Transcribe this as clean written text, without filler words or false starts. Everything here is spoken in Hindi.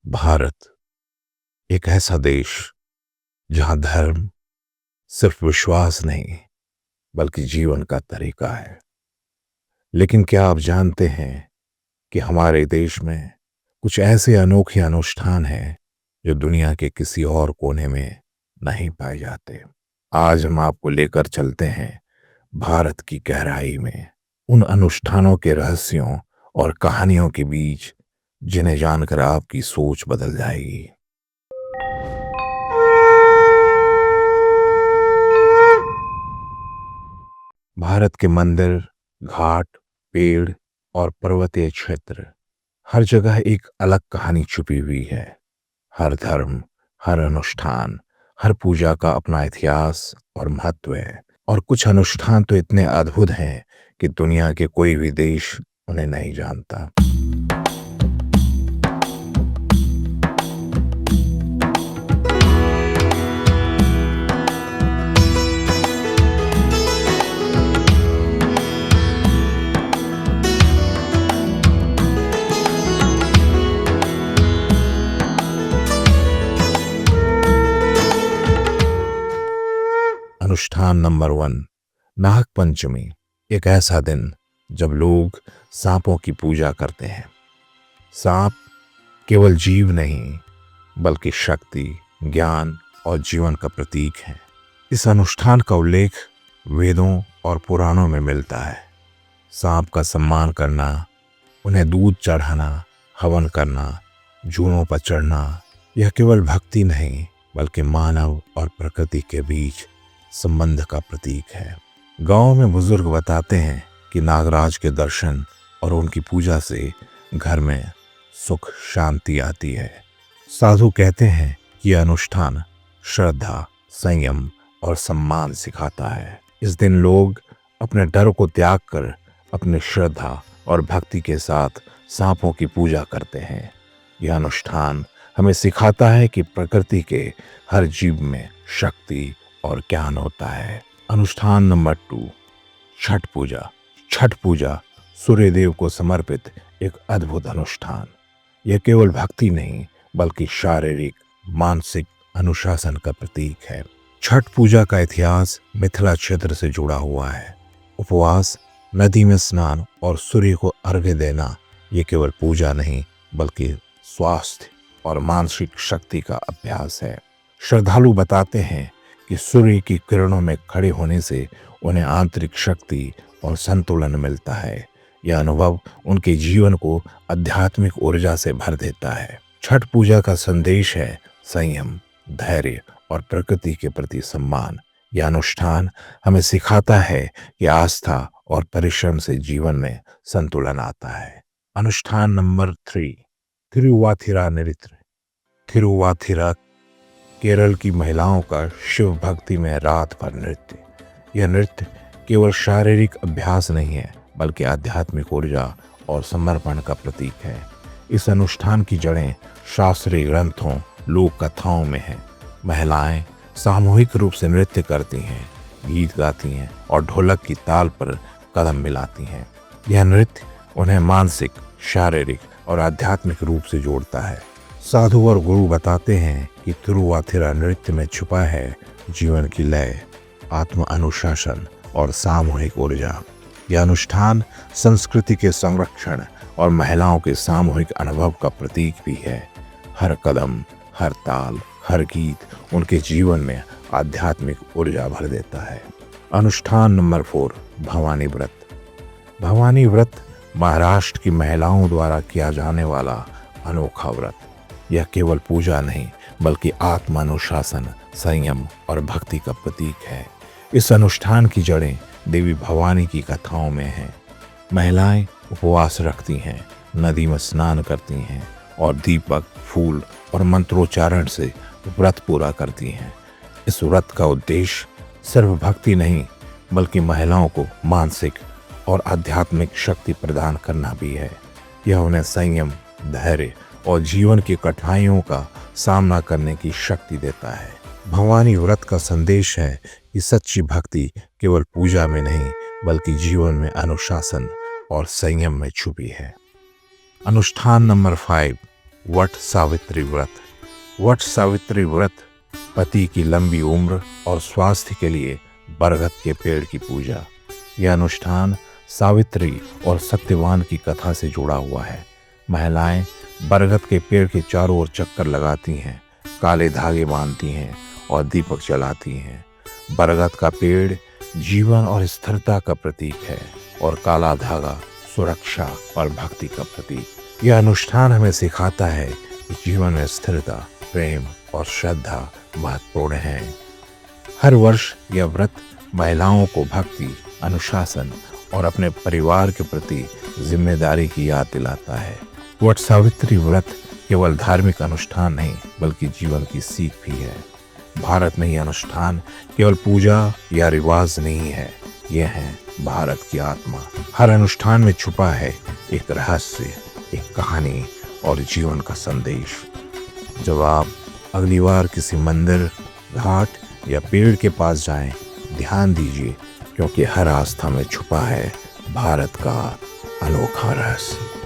भारत एक ऐसा देश जहां धर्म सिर्फ विश्वास नहीं बल्कि जीवन का तरीका है। लेकिन क्या आप जानते हैं कि हमारे देश में कुछ ऐसे अनोखे अनुष्ठान हैं जो दुनिया के किसी और कोने में नहीं पाए जाते। आज हम आपको लेकर चलते हैं भारत की गहराई में, उन अनुष्ठानों के रहस्यों और कहानियों के बीच जिन्हें जानकर आपकी सोच बदल जाएगी। भारत के मंदिर, घाट, पेड़ और पर्वतीय क्षेत्र, हर जगह एक अलग कहानी छुपी हुई है। हर धर्म, हर अनुष्ठान, हर पूजा का अपना इतिहास और महत्व है। और कुछ अनुष्ठान तो इतने अद्भुत हैं कि दुनिया के कोई भी देश उन्हें नहीं जानता। अनुष्ठान नंबर 1, नाग पंचमी। एक ऐसा दिन जब लोग सांपों की पूजा करते हैं। सांप केवल जीव नहीं बल्कि शक्ति, ज्ञान और जीवन का प्रतीक है। इस अनुष्ठान का उल्लेख वेदों और पुराणों में मिलता है। सांप का सम्मान करना, उन्हें दूध चढ़ाना, हवन करना, जूनों पर चढ़ना, यह केवल भक्ति नहीं बल्कि मानव और प्रकृति के बीच संबंध का प्रतीक है। गांव में बुजुर्ग बताते हैं कि नागराज के दर्शन और उनकी पूजा से घर में सुख शांति आती है। साधु कहते हैं कि यह अनुष्ठान श्रद्धा, संयम और सम्मान सिखाता है। इस दिन लोग अपने डर को त्याग कर अपनी श्रद्धा और भक्ति के साथ सांपों की पूजा करते हैं। यह अनुष्ठान हमें सिखाता है कि प्रकृति के हर जीव में शक्ति और ज्ञान होता है। अनुष्ठान नंबर 2, छठ पूजा। छठ पूजा सूर्य देव को समर्पित एक अद्भुत अनुष्ठान। यह केवल भक्ति नहीं बल्कि शारीरिक, मानसिक अनुशासन का प्रतीक है। छठ पूजा का इतिहास मिथिला क्षेत्र से जुड़ा हुआ है। उपवास, नदी में स्नान और सूर्य को अर्घ्य देना, ये केवल पूजा नहीं बल्कि स्वास्थ्य और मानसिक शक्ति का अभ्यास है। श्रद्धालु बताते हैं कि सूर्य की किरणों में खड़े होने से उन्हें आंतरिक शक्ति और संतुलन मिलता है। यह अनुभव उनके जीवन को आध्यात्मिक ऊर्जा से भर देता है। छठ पूजा का संदेश है संयम, धैर्य और प्रकृति के प्रति सम्मान। यह अनुष्ठान हमें सिखाता है कि आस्था और परिश्रम से जीवन में संतुलन आता है। अनुष्ठान नंबर 3, थिरुवाथिरा नृत्य। थिरुवाथिरा केरल की महिलाओं का शिव भक्ति में रात भर नृत्य। यह नृत्य केवल शारीरिक अभ्यास नहीं है बल्कि आध्यात्मिक ऊर्जा और समर्पण का प्रतीक है। इस अनुष्ठान की जड़ें शास्त्रीय ग्रंथों, लोक कथाओं में हैं। महिलाएं सामूहिक रूप से नृत्य करती हैं, गीत गाती हैं और ढोलक की ताल पर कदम मिलाती हैं। यह नृत्य उन्हें मानसिक, शारीरिक और आध्यात्मिक रूप से जोड़ता है। साधु और गुरु बताते हैं कि थिरुवाथिरा नृत्य में छुपा है जीवन की लय, आत्म अनुशासन और सामूहिक ऊर्जा। यह अनुष्ठान संस्कृति के संरक्षण और महिलाओं के सामूहिक अनुभव का प्रतीक भी है। हर कदम, हर ताल, हर गीत उनके जीवन में आध्यात्मिक ऊर्जा भर देता है। अनुष्ठान नंबर 4, भवानी व्रत। भवानी व्रत महाराष्ट्र की महिलाओं द्वारा किया जाने वाला अनोखा व्रत। यह केवल पूजा नहीं बल्कि आत्मानुशासन, संयम और भक्ति का प्रतीक है। इस अनुष्ठान की जड़ें देवी भवानी की कथाओं में हैं। महिलाएं उपवास रखती हैं, नदी में स्नान करती हैं और दीपक, फूल और मंत्रोच्चारण से व्रत पूरा करती हैं। इस व्रत का उद्देश्य सिर्फ भक्ति नहीं बल्कि महिलाओं को मानसिक और आध्यात्मिक शक्ति प्रदान करना भी है। यह उन्हें संयम, धैर्य और जीवन की कठिनाइयों का सामना करने की शक्ति देता है। भवानी व्रत का संदेश है कि सच्ची भक्ति केवल पूजा में नहीं बल्कि जीवन में अनुशासन और संयम में छुपी है। अनुष्ठान नंबर 5, वट सावित्री व्रत। वट सावित्री व्रत पति की लंबी उम्र और स्वास्थ्य के लिए बरगद के पेड़ की पूजा। यह अनुष्ठान सावित्री और सत्यवान की कथा से जुड़ा हुआ है। महिलाएं बरगद के पेड़ के चारों ओर चक्कर लगाती हैं, काले धागे बांधती हैं और दीपक जलाती हैं। बरगद का पेड़ जीवन और स्थिरता का प्रतीक है और काला धागा सुरक्षा और भक्ति का प्रतीक। यह अनुष्ठान हमें सिखाता है कि जीवन में स्थिरता, प्रेम और श्रद्धा महत्वपूर्ण है। हर वर्ष यह व्रत महिलाओं को भक्ति, अनुशासन और अपने परिवार के प्रति जिम्मेदारी की याद दिलाता है। वट सावित्री व्रत केवल धार्मिक अनुष्ठान नहीं बल्कि जीवन की सीख भी है। भारत में यह अनुष्ठान केवल पूजा या रिवाज नहीं है, यह है भारत की आत्मा। हर अनुष्ठान में छुपा है एक रहस्य, एक कहानी और जीवन का संदेश। जब आप अगली बार किसी मंदिर, घाट या पेड़ के पास जाएं, ध्यान दीजिए क्योंकि हर आस्था में छुपा है भारत का अनोखा रहस्य।